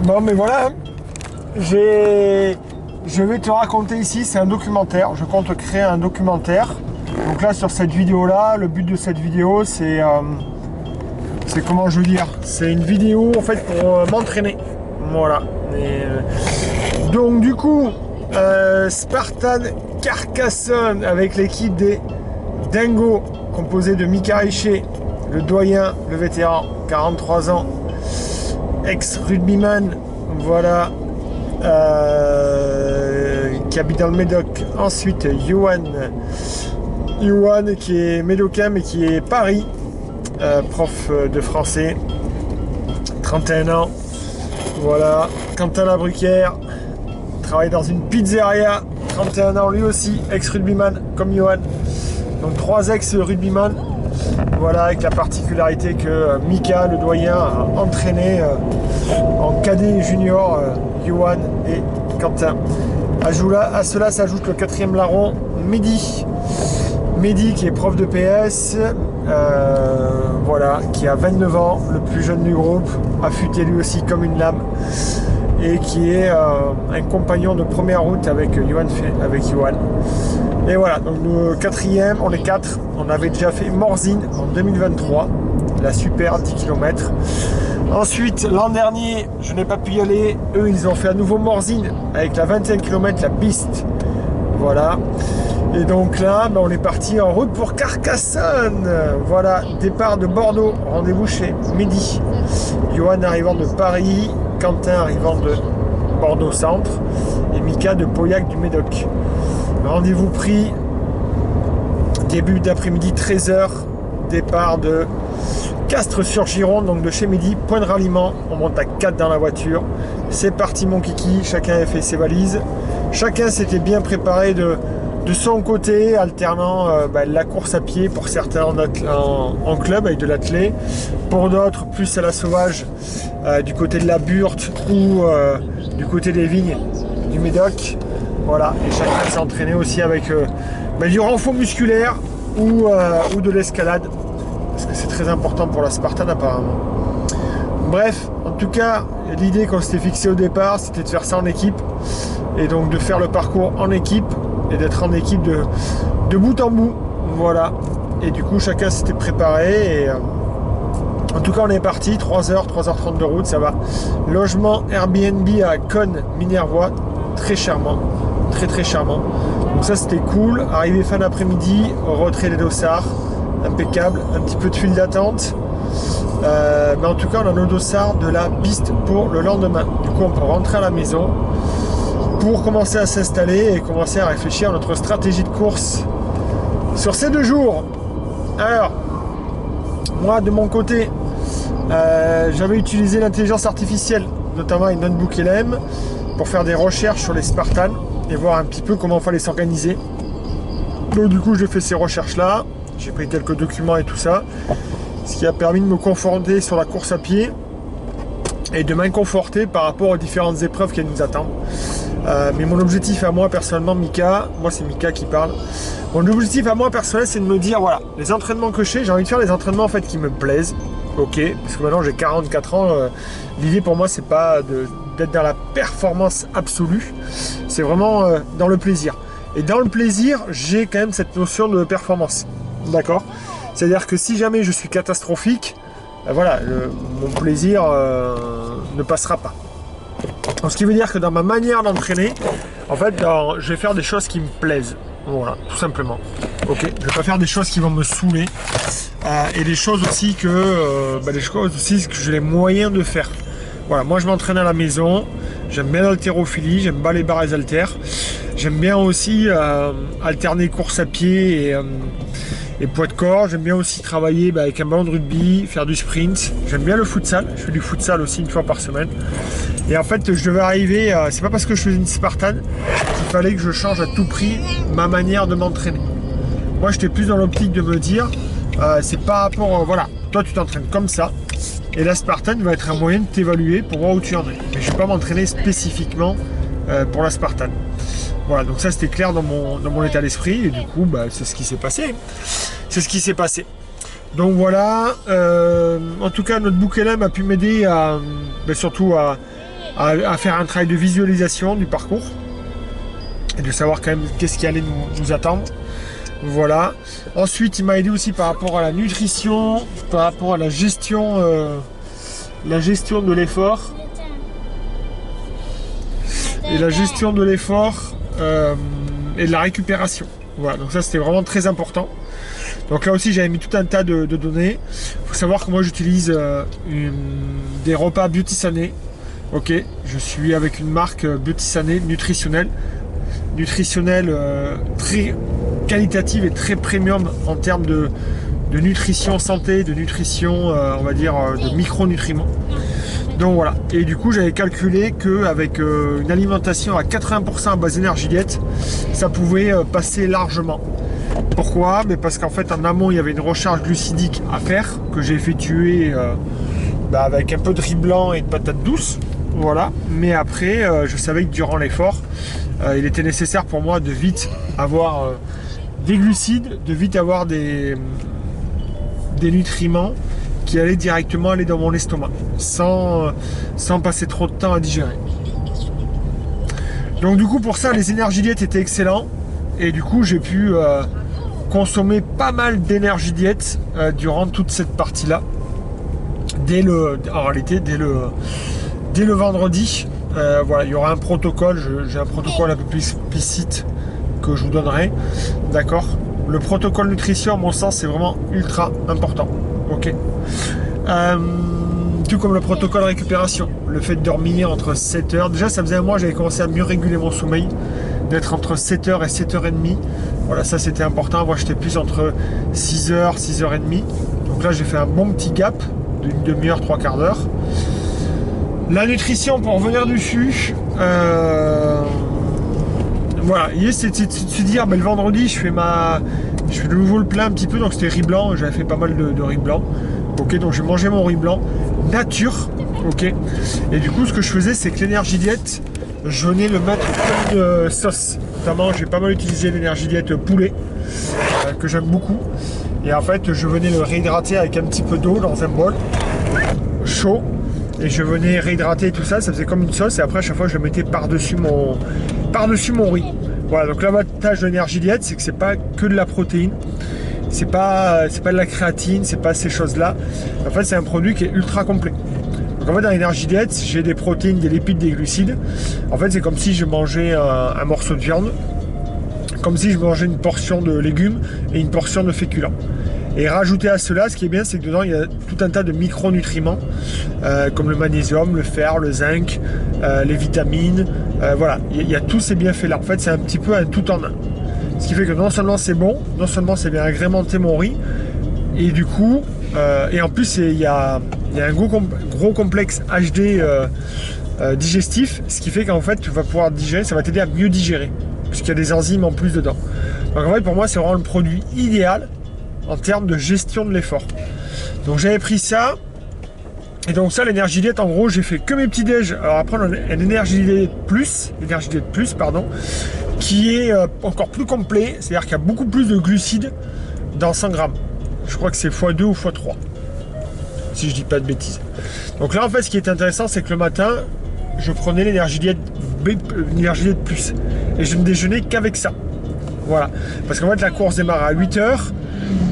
Bon, mais voilà, je vais te raconter ici, c'est un documentaire. Je compte créer un documentaire. Donc là, sur cette vidéo-là, le but de cette vidéo, c'est comment je veux dire, c'est une vidéo en fait pour m'entraîner. Voilà. Donc du coup, Spartan Carcassonne avec l'équipe des Dingo, composée de Mika Richer, le doyen, le vétéran, 43 ans, ex-rugbyman, voilà, qui habite dans le Médoc. Ensuite, Johan qui est médocain mais qui est Paris, prof de français, 31 ans. Voilà, Quentin Labrucaire, travaille dans une pizzeria, 31 ans lui aussi, ex-rugbyman comme Johan. Donc 3 ex-rugbyman. Voilà, avec la particularité que Mika, le doyen, a entraîné en cadet junior Johan et Quentin. À cela s'ajoute le 4e larron, Mehdi. Mehdi qui est prof de PS, voilà, qui a 29 ans, le plus jeune du groupe, affûté lui aussi comme une lame, et qui est un compagnon de première route avec Johan. Et voilà, donc le 4e, on est 4, on avait déjà fait Morzine en 2023, la super 10 km. Ensuite, l'an dernier, je n'ai pas pu y aller, eux ils ont fait à nouveau Morzine avec la 21 km, la piste. Voilà. Et donc là, on est parti en route pour Carcassonne. Voilà, départ de Bordeaux, rendez-vous chez Mehdi. Johan arrivant de Paris, Quentin arrivant de Bordeaux Centre et Mika de Pauillac du Médoc. Rendez-vous pris, début d'après-midi 13h, départ de Castres-sur-Gironde, donc de chez Mehdi, point de ralliement, on monte à 4 dans la voiture. C'est parti mon kiki, chacun a fait ses valises, chacun s'était bien préparé de son côté, alternant la course à pied pour certains en club avec de l'athlé, pour d'autres plus à la sauvage du côté de la Burte ou du côté des vignes du Médoc. Voilà, et chacun s'est entraîné aussi avec du renfort musculaire ou de l'escalade, parce que c'est très important pour la Spartan apparemment. Bref, en tout cas, l'idée qu'on s'était fixée au départ, c'était de faire ça en équipe, et donc de faire le parcours en équipe, et d'être en équipe de bout en bout, voilà. Et du coup, chacun s'était préparé, et en tout cas, on est parti, 3h30 de route, ça va. Logement Airbnb à Cône, Minervois, très charmant, très charmant. Donc ça, c'était cool. Arrivé fin d'après-midi, retrait des dossards, impeccable, un petit peu de file d'attente. Mais en tout cas, on a nos dossards de la piste pour le lendemain. Du coup, on peut rentrer à la maison pour commencer à s'installer et commencer à réfléchir à notre stratégie de course sur ces 2 jours. Alors, moi, de mon côté, j'avais utilisé l'intelligence artificielle, notamment avec Notebook LM, pour faire des recherches sur les Spartans et voir un petit peu comment il fallait s'organiser. Donc du coup, j'ai fait ces recherches-là, j'ai pris quelques documents et tout ça, ce qui a permis de me conforter sur la course à pied et de m'inconforter par rapport aux différentes épreuves qui nous attendent. Mais mon objectif à moi personnellement, Mika, moi c'est Mika qui parle, mon objectif à moi personnel, c'est de me dire, voilà, les entraînements que j'ai envie de faire des entraînements en fait qui me plaisent, ok, parce que maintenant j'ai 44 ans, l'idée pour moi c'est pas d'être dans la performance absolue, c'est vraiment dans le plaisir. Et dans le plaisir, j'ai quand même cette notion de performance, d'accord? C'est-à-dire que si jamais je suis catastrophique, voilà, mon plaisir ne passera pas. Donc, ce qui veut dire que dans ma manière d'entraîner, en fait, je vais faire des choses qui me plaisent. Voilà, tout simplement. Ok, je vais pas faire des choses qui vont me saouler et des choses aussi que j'ai les moyens de faire. Voilà, moi je m'entraîne à la maison, j'aime bien l'haltérophilie, j'aime bien les barres et les haltères, j'aime bien aussi alterner course à pied et poids de corps, j'aime bien aussi travailler avec un ballon de rugby, faire du sprint, j'aime bien le futsal, je fais du futsal aussi 1 fois par semaine. Et en fait, je devais arriver, c'est pas parce que je faisais une Spartan qu'il fallait que je change à tout prix ma manière de m'entraîner. Moi, j'étais plus dans l'optique de me dire, c'est par rapport, voilà, toi tu t'entraînes comme ça, et la Spartan va être un moyen de t'évaluer pour voir où tu en es. Mais je ne vais pas m'entraîner spécifiquement pour la Spartan. Voilà, donc ça c'était clair dans mon état d'esprit, et du coup, c'est ce qui s'est passé. C'est ce qui s'est passé. Donc voilà, en tout cas, notre Notebook LM a pu m'aider surtout à faire un travail de visualisation du parcours et de savoir quand même qu'est-ce qui allait nous attendre. Voilà. Ensuite, il m'a aidé aussi par rapport à la nutrition, par rapport à la gestion de l'effort. Et la gestion de l'effort et de la récupération. Voilà, donc ça c'était vraiment très important. Donc là aussi j'avais mis tout un tas de données. Il faut savoir que moi j'utilise des repas Beauty-Sané. Ok, je suis avec une marque Beauty-Sané nutritionnelle très qualitative et très premium en termes de nutrition santé, de nutrition on va dire de micronutriments. Donc voilà, et du coup j'avais calculé qu'avec une alimentation à 80% à base d'énergie diète, ça pouvait passer largement. Pourquoi? Mais parce qu'en fait en amont il y avait une recharge glucidique à faire, que j'ai effectuée avec un peu de riz blanc et de patates douces. Voilà, mais après je savais que durant l'effort, il était nécessaire pour moi de vite avoir des glucides, de vite avoir des nutriments qui allaient directement aller dans mon estomac, sans passer trop de temps à digérer. Donc du coup pour ça les énergies diète étaient excellents, et du coup j'ai pu consommer pas mal d'énergie diète durant toute cette partie-là. En réalité, dès le vendredi, voilà, il y aura un protocole, j'ai un protocole un peu plus explicite que je vous donnerai, d'accord. Le protocole nutrition, à mon sens, c'est vraiment ultra important, ok. Tout comme le protocole récupération, le fait de dormir entre 7 heures. Déjà, ça faisait un mois, j'avais commencé à mieux réguler mon sommeil, d'être entre 7h et 7h30. Voilà, ça c'était important. Moi, j'étais plus entre 6h, 6h30. Donc là, j'ai fait un bon petit gap d'une demi-heure, 3/4 d'heure. La nutrition, pour revenir dessus, voilà, c'est de se dire, le vendredi, je fais de nouveau le plat un petit peu, donc c'était riz blanc, j'avais fait pas mal de riz blanc. Ok, donc j'ai mangé mon riz blanc nature, ok. Et du coup, ce que je faisais, c'est que l'énergie diète, je venais le mettre comme de sauce. Notamment, j'ai pas mal utilisé l'énergie diète poulet, que j'aime beaucoup. Et en fait, je venais le réhydrater avec un petit peu d'eau dans un bol chaud. Et je venais réhydrater tout ça, ça faisait comme une sauce. Et après, à chaque fois, je le mettais par-dessus mon riz. Voilà, donc l'avantage de l'énergie diète, c'est que c'est pas que de la protéine. C'est pas de la créatine, c'est pas ces choses-là. En fait, c'est un produit qui est ultra complet. Donc en fait, dans l'énergie diète, j'ai des protéines, des lipides, des glucides. En fait, c'est comme si je mangeais un morceau de viande, comme si je mangeais une portion de légumes et une portion de féculents. Et rajouter à cela, ce qui est bien, c'est que dedans, il y a tout un tas de micronutriments, comme le magnésium, le fer, le zinc, les vitamines. Voilà, il y a tous ces bienfaits-là. En fait, c'est un petit peu un tout en un. Ce qui fait que non seulement c'est bon, non seulement c'est bien agrémenté mon riz, et du coup, et en plus, il y a un gros complexe HD digestif, ce qui fait qu'en fait, tu vas pouvoir digérer, ça va t'aider à mieux digérer, puisqu'il y a des enzymes en plus dedans. Donc en fait, pour moi, c'est vraiment le produit idéal en termes de gestion de l'effort. Donc j'avais pris ça, et donc ça, l'énergie diète, en gros, j'ai fait que mes petits déj. Alors après, on a un énergie diète plus, qui est encore plus complet, c'est-à-dire qu'il y a beaucoup plus de glucides dans 100 grammes. Je crois que c'est x2 ou x3, si je dis pas de bêtises. Donc là, en fait, ce qui est intéressant, c'est que le matin, je prenais l'énergie diète plus, et je ne déjeunais qu'avec ça. Voilà, parce qu'en fait, la course démarre à 8 heures.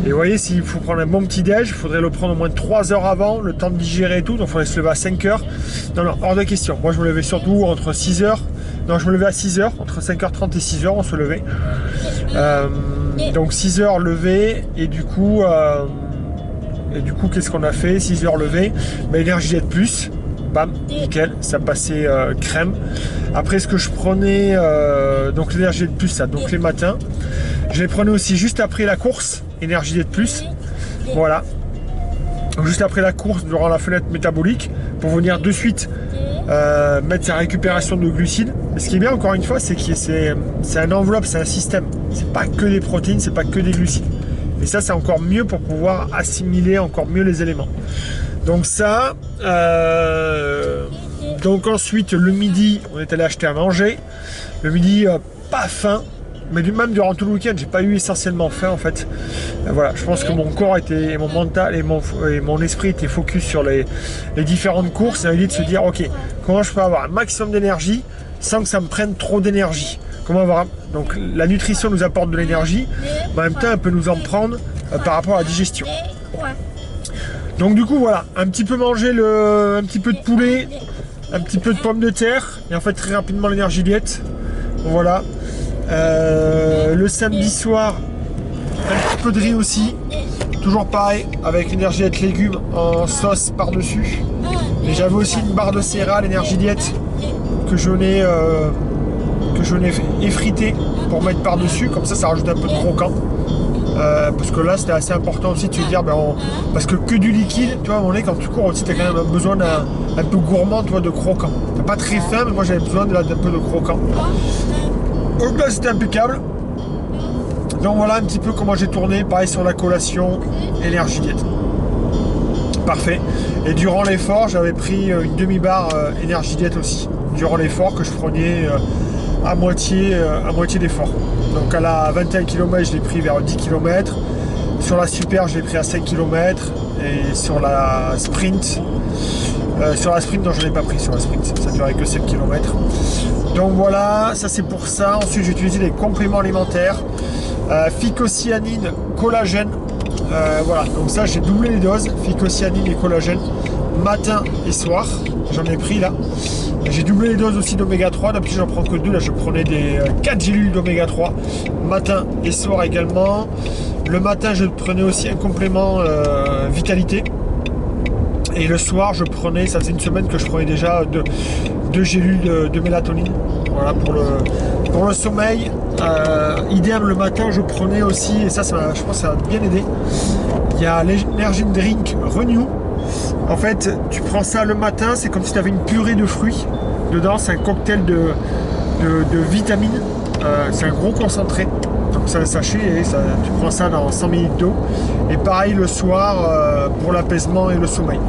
Et vous voyez, s'il faut prendre un bon petit déj, il faudrait le prendre au moins 3 heures avant, le temps de digérer et tout. Donc il faudrait se lever à 5 heures. Non, hors de question. Moi, je me levais surtout entre 6 heures. Non, je me levais à 6 heures. Entre 5h30 et 6 heures, on se levait. Donc 6 heures levé. Et du coup, qu'est-ce qu'on a fait? 6 heures levé. Énergie diète plus. Bam, nickel. Ça passait crème. Après, ce que je prenais, donc l'énergie diète plus, ça, donc les matins. Je les prenais aussi juste après la course, énergie diète plus, voilà. Donc juste après la course, durant la fenêtre métabolique, pour venir de suite mettre sa récupération de glucides. Et ce qui est bien, encore une fois, c'est que c'est un enveloppe, c'est un système. C'est pas que des protéines, c'est pas que des glucides. Et ça, c'est encore mieux pour pouvoir assimiler encore mieux les éléments. Donc ça, donc ensuite, le midi, on est allé acheter à manger. Le midi, pas faim. mais même durant tout le week-end, j'ai pas eu essentiellement faim en fait. Voilà, je pense que mon corps était, et mon mental et mon esprit étaient focus sur les différentes courses. Et l'idée de se dire, ok, comment je peux avoir un maximum d'énergie sans que ça me prenne trop d'énergie. Comment avoir... Donc la nutrition nous apporte de l'énergie, mais en même temps, elle peut nous en prendre par rapport à la digestion. Donc du coup, voilà, un petit peu manger un petit peu de poulet, un petit peu de pommes de terre, et en fait très rapidement l'énergie diète. Voilà. Le samedi soir, un petit peu de riz aussi. Toujours pareil, avec l'énergie diète légumes en sauce par-dessus. Et j'avais aussi une barre de céréales énergie diète que je n'ai effritée pour mettre par-dessus. Comme ça rajoute un peu de croquant. Parce que là c'était assez important aussi de se dire parce que du liquide, tu vois, à un moment donné, quand tu cours aussi, tu as quand même besoin d'un peu gourmand, tu vois, de croquant. T'as pas très faim, mais moi j'avais besoin d'un peu de croquant. Donc là c'était impeccable. Donc voilà un petit peu comment j'ai tourné, pareil sur la collation, énergie diète. Parfait. Et durant l'effort, j'avais pris une demi-barre énergie diète aussi. Durant l'effort que je prenais à moitié d'effort. Donc à la 21 km, je l'ai pris vers 10 km. Sur la super, je l'ai pris à 5 km. Et sur la sprint, non, je ne l'ai pas pris sur la sprint. Ça durait que 7 km. Donc voilà, ça c'est pour ça. Ensuite, j'ai utilisé les compléments alimentaires. Phycocyanine, collagène. Voilà, donc ça, j'ai doublé les doses. Phycocyanine et collagène, matin et soir. J'en ai pris là. J'ai doublé les doses aussi d'oméga 3, d'habitude j'en prends que 2, là je prenais des 4 gélules d'oméga 3, matin et soir également. Le matin je prenais aussi un complément vitalité. Et le soir je prenais, ça faisait une semaine que je prenais déjà 2 gélules de mélatonine. Voilà pour le sommeil. Idem le matin je prenais aussi, et ça je pense que ça va bien aider. Il y a l'Energy Drink Renew. En fait, tu prends ça le matin, c'est comme si tu avais une purée de fruits dedans, c'est un cocktail de vitamines, c'est un gros concentré. Donc ça le sachet, et tu prends ça dans 100 ml d'eau. Et pareil le soir pour l'apaisement et le sommeil.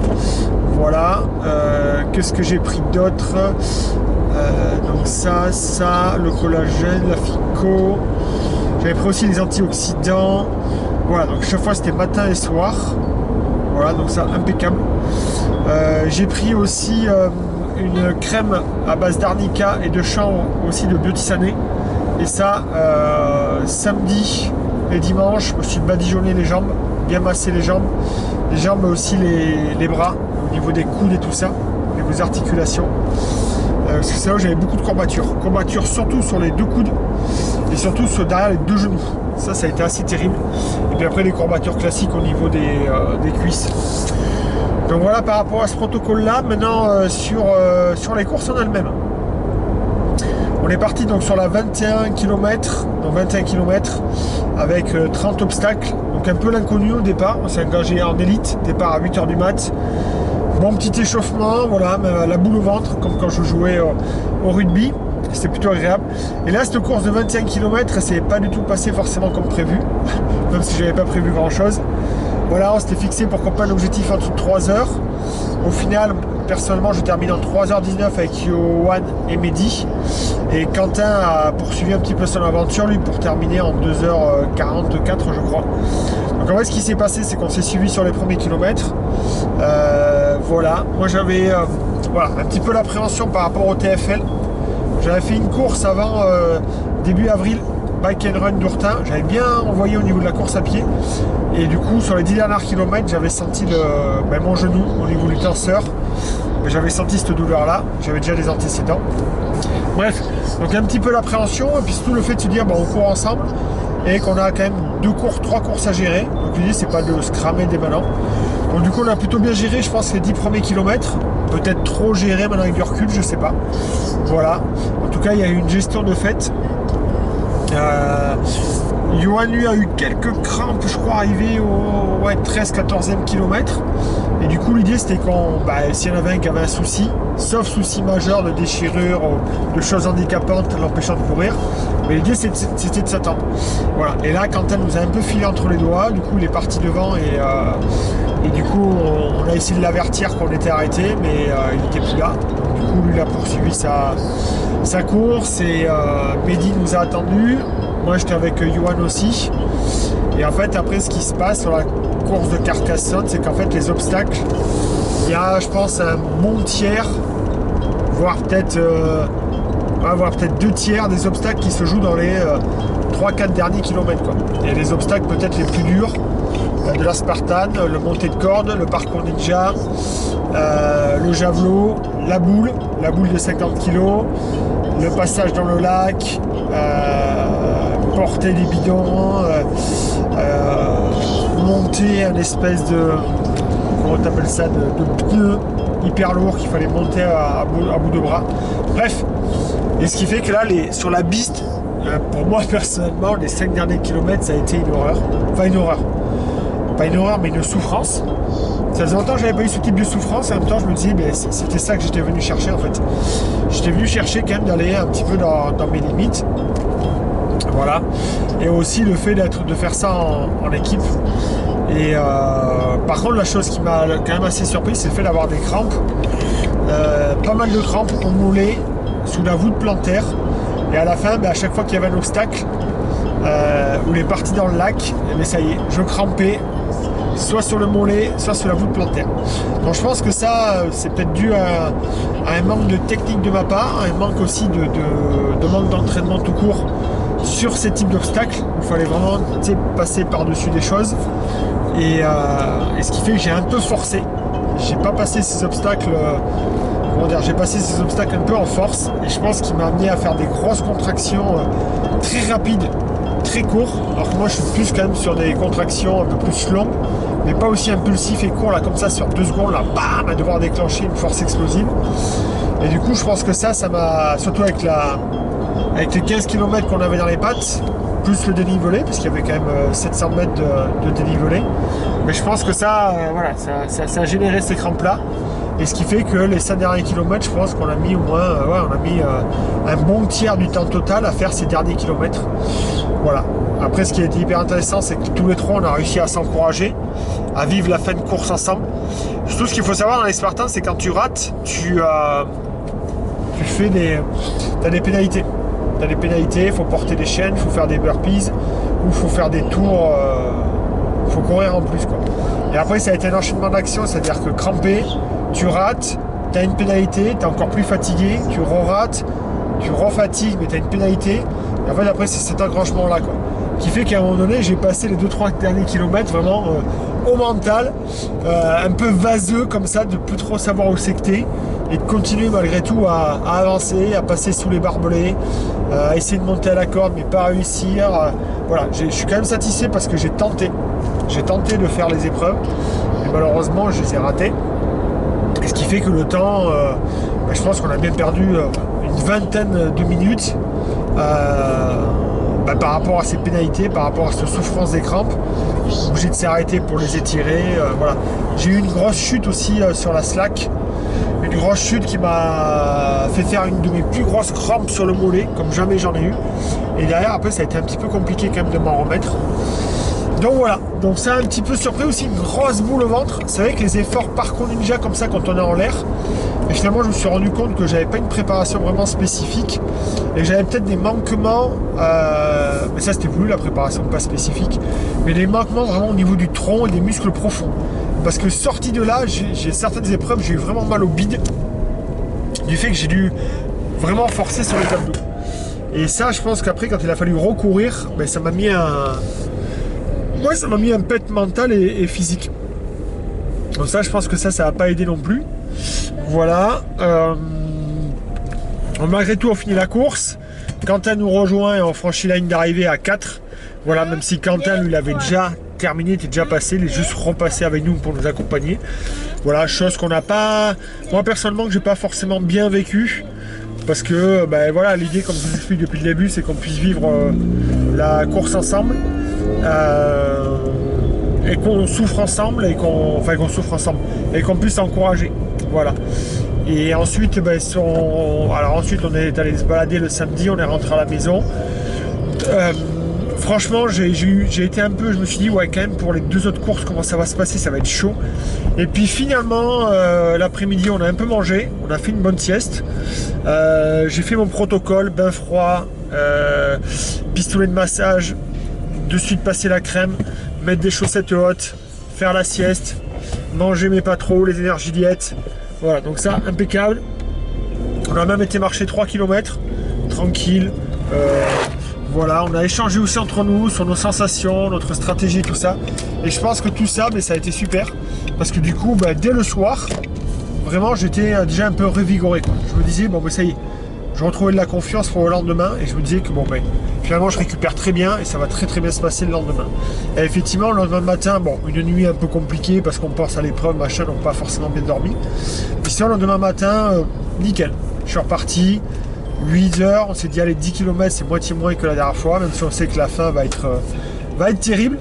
Voilà. Qu'est-ce que j'ai pris d'autre? Donc ça, le collagène, la phyco. J'avais pris aussi les antioxydants. Voilà, donc chaque fois c'était matin et soir. Voilà, donc ça, impeccable. J'ai pris aussi une crème à base d'arnica et de chanvre, aussi de biotisané. Et ça, samedi et dimanche, je me suis badigeonné les jambes, bien massé les jambes mais aussi les bras, au niveau des coudes et tout ça, au niveau des articulations. Parce que c'est là où j'avais beaucoup de courbatures surtout sur les 2 coudes et surtout derrière les 2 genoux. Ça a été assez terrible. Et puis après les courbatures classiques au niveau des cuisses. Donc voilà par rapport à ce protocole là. Maintenant sur les courses en elles-mêmes. On est parti donc sur la 21 km, donc 21 km avec 30 obstacles. Donc un peu l'inconnu au départ. On s'est engagé en élite, départ à 8 h du mat. Bon petit échauffement, voilà, la boule au ventre, comme quand je jouais au rugby. C'était plutôt agréable. Et là, cette course de 21 km, elle s'est pas du tout passée forcément comme prévu, même si j'avais pas prévu grand chose. Voilà, on s'était fixé pour qu'on prenne l'objectif en dessous de 3 heures. Au final, personnellement, je termine en 3h19 avec Johan et Mehdi. Et Quentin a poursuivi un petit peu son aventure, lui, pour terminer en 2h44, je crois. Donc en fait, ce qui s'est passé, c'est qu'on s'est suivi sur les premiers kilomètres. Voilà, moi j'avais un petit peu l'appréhension par rapport au TFL. J'avais fait une course avant début avril, Bike and Run d'Ourtin. J'avais bien envoyé au niveau de la course à pied. Et du coup, sur les 10 derniers kilomètres, j'avais senti mon genou au niveau du tenseur. J'avais senti cette douleur-là. J'avais déjà des antécédents. Bref, donc un petit peu l'appréhension. Et puis surtout le fait de se dire, on court ensemble. Et qu'on a quand même 3 courses à gérer. Donc l'idée, c'est pas de se cramer dès maintenant. Donc du coup, on a plutôt bien géré, je pense, les 10 premiers kilomètres. Peut-être trop géré maintenant avec du recul, je sais pas. Voilà. En tout cas, il y a eu une gestion de fait. Johan, lui, a eu quelques crampes, je crois, arrivé au 13-14e kilomètre. Et du coup, l'idée, c'était s'il y en avait un qui avait un souci, sauf souci majeur de déchirure, de choses handicapantes l'empêchant de courir, mais l'idée, c'était de s'attendre. Voilà. Et là, Quentin nous a un peu filé entre les doigts. Du coup, il est parti devant et du coup, on a essayé de l'avertir qu'on était arrêté, mais il n'était plus là. Donc, du coup, lui, il a poursuivi sa course et Mehdi nous a attendus. Moi j'étais avec Johan aussi. Et en fait après ce qui se passe sur la course de Carcassonne, c'est qu'en fait les obstacles, il y a je pense un bon tiers, voire peut-être deux tiers des obstacles qui se jouent dans les 3-4 derniers kilomètres, quoi. Et les obstacles peut-être les plus durs de la Spartan, le montée de corde, le parcours ninja, le javelot, la boule de 50 kg, le passage dans le lac, porter des bidons, monter un espèce de, comment on appelle ça, de pneu hyper lourd qu'il fallait monter à bout de bras. Bref, et ce qui fait que là, sur la piste, pour moi personnellement, les 5 derniers kilomètres, ça a été une horreur. Enfin une horreur. Pas une horreur, mais une souffrance. Ça faisait longtemps que j'avais pas eu ce type de souffrance, et en même temps je me disais, mais c'était ça que j'étais venu chercher en fait. J'étais venu chercher quand même d'aller un petit peu dans mes limites. Voilà. Et aussi le fait de faire ça en équipe. Et par contre, la chose qui m'a quand même assez surpris, c'est le fait d'avoir des crampes. Pas mal de crampes au mollet, sous la voûte plantaire. Et à la fin, à chaque fois qu'il y avait un obstacle, où les parties dans le lac, mais ça y est, je crampais, soit sur le mollet, soit sur la voûte plantaire. Donc je pense que ça, c'est peut-être dû à un manque de technique de ma part, un manque aussi de manque d'entraînement tout court sur ces types d'obstacles. Il fallait vraiment passer par-dessus des choses. Et ce qui fait que j'ai un peu forcé. J'ai pas passé ces obstacles, j'ai passé ces obstacles un peu en force. Et je pense qu'il m'a amené à faire des grosses contractions très rapides, très courts. Alors que moi je suis plus quand même sur des contractions un peu plus longues, mais pas aussi impulsif et court, là comme ça sur 2 secondes, là bam, à devoir déclencher une force explosive. Et du coup je pense que ça m'a, surtout avec les 15 km qu'on avait dans les pattes, plus le dénivelé, parce qu'il y avait quand même 700 mètres de dénivelé. Mais je pense que ça a généré ces crampes là. Et ce qui fait que les 5 derniers kilomètres, je pense qu'on a mis au moins un bon tiers du temps total à faire ces derniers kilomètres. Voilà. Après, ce qui a été hyper intéressant, c'est que tous les trois, on a réussi à s'encourager, à vivre la fin de course ensemble. Surtout, ce qu'il faut savoir dans les Spartans, c'est quand tu rates, tu as des pénalités. Tu as des pénalités, il faut porter des chaînes, il faut faire des burpees, ou il faut faire des tours, il faut courir en plus, quoi. Et après, ça a été un enchaînement d'actions, c'est-à-dire que crampé, tu rates, tu as une pénalité, tu es encore plus fatigué, tu re-rates, tu re-fatigues, mais tu as une pénalité. Et en fait, après, c'est cet engranchement-là, quoi, qui fait qu'à un moment donné, j'ai passé les 2-3 derniers kilomètres vraiment au mental, un peu vaseux comme ça, de plus trop savoir où c'est que t'es, et de continuer malgré tout à avancer, à passer sous les barbelés, à essayer de monter à la corde, mais pas réussir. Voilà, je suis quand même satisfait parce que j'ai tenté de faire les épreuves, et malheureusement, je les ai ratées. Et ce qui fait que le temps, je pense qu'on a bien perdu une vingtaine de minutes par rapport à ces pénalités, par rapport à cette souffrance des crampes, obligé de s'arrêter pour les étirer. Voilà. J'ai eu une grosse chute aussi sur la slack, une grosse chute qui m'a fait faire une de mes plus grosses crampes sur le mollet, comme jamais j'en ai eu. Et derrière, après, ça a été un petit peu compliqué quand même de m'en remettre. Donc voilà, donc ça a un petit peu surpris aussi, une grosse boule au ventre. C'est vrai que les efforts parcours ninja comme ça quand on est en l'air, et finalement je me suis rendu compte que j'avais pas une préparation vraiment spécifique et que j'avais peut-être des manquements, mais ça c'était voulu, la préparation pas spécifique, mais des manquements vraiment au niveau du tronc et des muscles profonds. Parce que sorti de là, j'ai certaines épreuves, j'ai eu vraiment mal au bide du fait que j'ai dû vraiment forcer sur les abdos. Et ça, je pense qu'après quand il a fallu recourir, ça m'a mis un pet mental et physique. Donc ça, je pense que ça n'a pas aidé non plus. Voilà. Malgré tout, on finit la course. Quentin nous rejoint et on franchit la ligne d'arrivée à 4. Voilà, même si Quentin, lui, l'avait déjà terminé, était déjà passé, il est juste repassé avec nous pour nous accompagner. Voilà, chose qu'on n'a pas... Moi, personnellement, que j'ai pas forcément bien vécu. Parce que, voilà, l'idée, comme je vous explique depuis le début, c'est qu'on puisse vivre la course ensemble. Et qu'on souffre ensemble et qu'on puisse s'encourager. Voilà. Et ensuite, ensuite on est allé se balader le samedi, on est rentré à la maison. franchement, j'ai été un peu, je me suis dit, ouais, quand même, pour les 2 autres courses, comment ça va se passer, ça va être chaud. Et puis finalement, l'après-midi, on a un peu mangé, on a fait une bonne sieste. J'ai fait mon protocole, bain froid, pistolet de massage, de suite passer la crème, mettre des chaussettes hautes, faire la sieste, manger mais pas trop, les énergies diète. Voilà, donc ça, impeccable. On a même été marcher 3 km, tranquille. Voilà, on a échangé aussi entre nous sur nos sensations, notre stratégie, tout ça. Et je pense que tout ça, ça a été super. Parce que du coup, dès le soir, vraiment, j'étais déjà un peu revigoré, quoi. Je me disais, bon, ça y est, je retrouvais de la confiance pour le lendemain. Et je me disais que, finalement, je récupère très bien et ça va très très bien se passer le lendemain. Et effectivement, le lendemain matin, une nuit un peu compliquée parce qu'on pense à l'épreuve, machin, donc pas forcément bien dormi. Puis sinon, le lendemain matin, nickel. Je suis reparti. 8 heures, on s'est dit allez 10 km c'est moitié moins que la dernière fois, même si on sait que la fin va être terrible.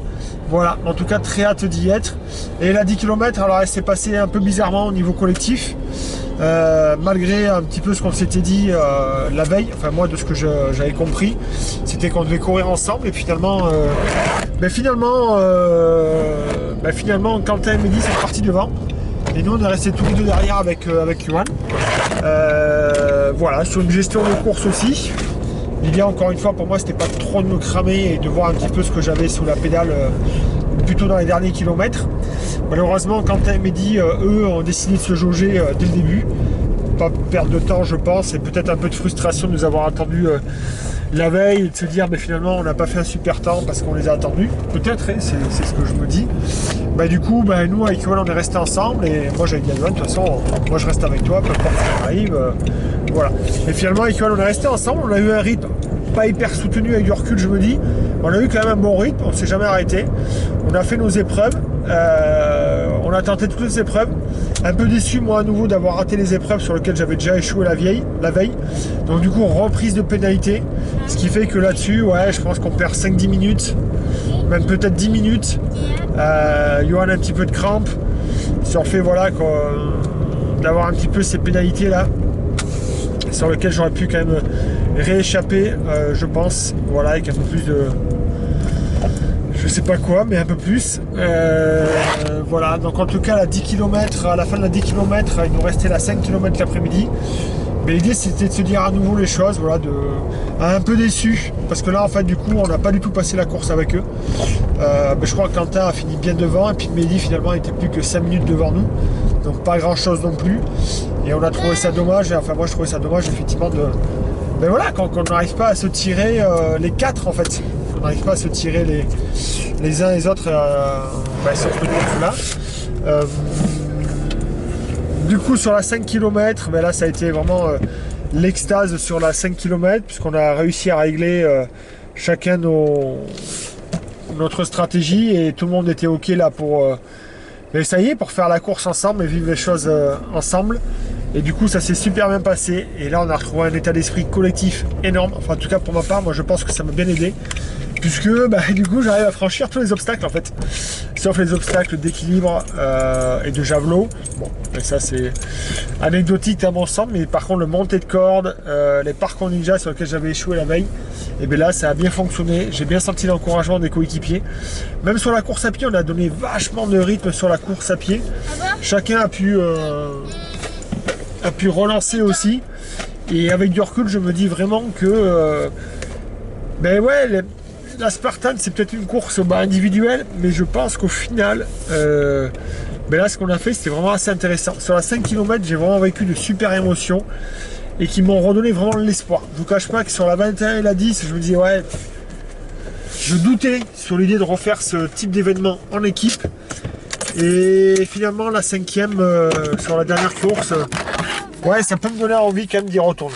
Voilà, en tout cas très hâte d'y être. Et la 10 km, alors elle s'est passée un peu bizarrement au niveau collectif, malgré un petit peu ce qu'on s'était dit la veille, enfin moi de ce que j'avais compris, c'était qu'on devait courir ensemble et finalement, Quentin et Mehdi sont partis devant. Et nous on est restés tous les deux derrière avec Johan. Voilà, sur une gestion de course aussi. L'idée encore une fois pour moi c'était pas trop de me cramer et de voir un petit peu ce que j'avais sous la pédale plutôt dans les derniers kilomètres. Malheureusement Quentin et Mehdi eux ont décidé de se jauger dès le début. Pas perdre de temps je pense et peut-être un peu de frustration de nous avoir attendu la veille et de se dire finalement on n'a pas fait un super temps parce qu'on les a attendus. Peut-être, c'est ce que je me dis. Du coup, nous avec Yoann on est restés ensemble et moi j'avais dit à Yoann, de toute façon, moi je reste avec toi, peu importe ce qui arrive. Voilà. Et finalement avec Yoann on est restés ensemble, on a eu un rythme pas hyper soutenu avec du recul, je me dis. On a eu quand même un bon rythme, on s'est jamais arrêté. On a fait nos épreuves, on a tenté toutes les épreuves. Un peu déçu moi à nouveau d'avoir raté les épreuves sur lesquelles j'avais déjà échoué la veille. Donc du coup reprise de pénalité. Ce qui fait que là-dessus, ouais, je pense qu'on perd 5-10 minutes, même peut-être 10 minutes. Johan a un petit peu de crampe. Sur le fait d'avoir un petit peu ces pénalités là, sur lesquelles j'aurais pu quand même rééchapper, je pense. Voilà, avec un peu plus de... Je sais pas quoi, mais un peu plus. Voilà, donc en tout cas, à la fin de la 10 km, il nous restait la 5 km l'après-midi. Mais l'idée c'était de se dire à nouveau les choses, voilà, un peu déçu, parce que là en fait du coup on n'a pas du tout passé la course avec eux. Je crois que Quentin a fini bien devant et puis Mehdi finalement était plus que 5 minutes devant nous, donc pas grand chose non plus. Et on a trouvé ça dommage, enfin moi je trouvais ça dommage effectivement qu'on n'arrive pas à se tirer les 4 en fait. On n'arrive pas à se tirer les uns les autres sur ce course-là. Du coup sur la 5 km, là ça a été vraiment l'extase sur la 5 km puisqu'on a réussi à régler chacun notre stratégie et tout le monde était ok là pour ça y est, pour faire la course ensemble et vivre les choses ensemble. Et du coup ça s'est super bien passé et là on a retrouvé un état d'esprit collectif énorme, enfin en tout cas pour ma part, moi je pense que ça m'a bien aidé puisque du coup j'arrive à franchir tous les obstacles en fait, sauf les obstacles d'équilibre et de javelot. Bon, mais ça c'est anecdotique à mon sens, mais par contre le montée de corde, les parcours ninja sur lesquels j'avais échoué la veille, et bien là ça a bien fonctionné, j'ai bien senti l'encouragement des coéquipiers. Même sur la course à pied, on a donné vachement de rythme sur la course à pied, chacun a pu relancer aussi, et avec du recul je me dis vraiment que la Spartan c'est peut-être une course individuelle, mais je pense qu'au final là ce qu'on a fait c'était vraiment assez intéressant. Sur la 5 km j'ai vraiment vécu de super émotions et qui m'ont redonné vraiment l'espoir. Je vous cache pas que sur la 21 et la 10 je me dis je doutais sur l'idée de refaire ce type d'événement en équipe, et finalement la 5e sur la dernière course, ça peut me donner envie quand même d'y retourner.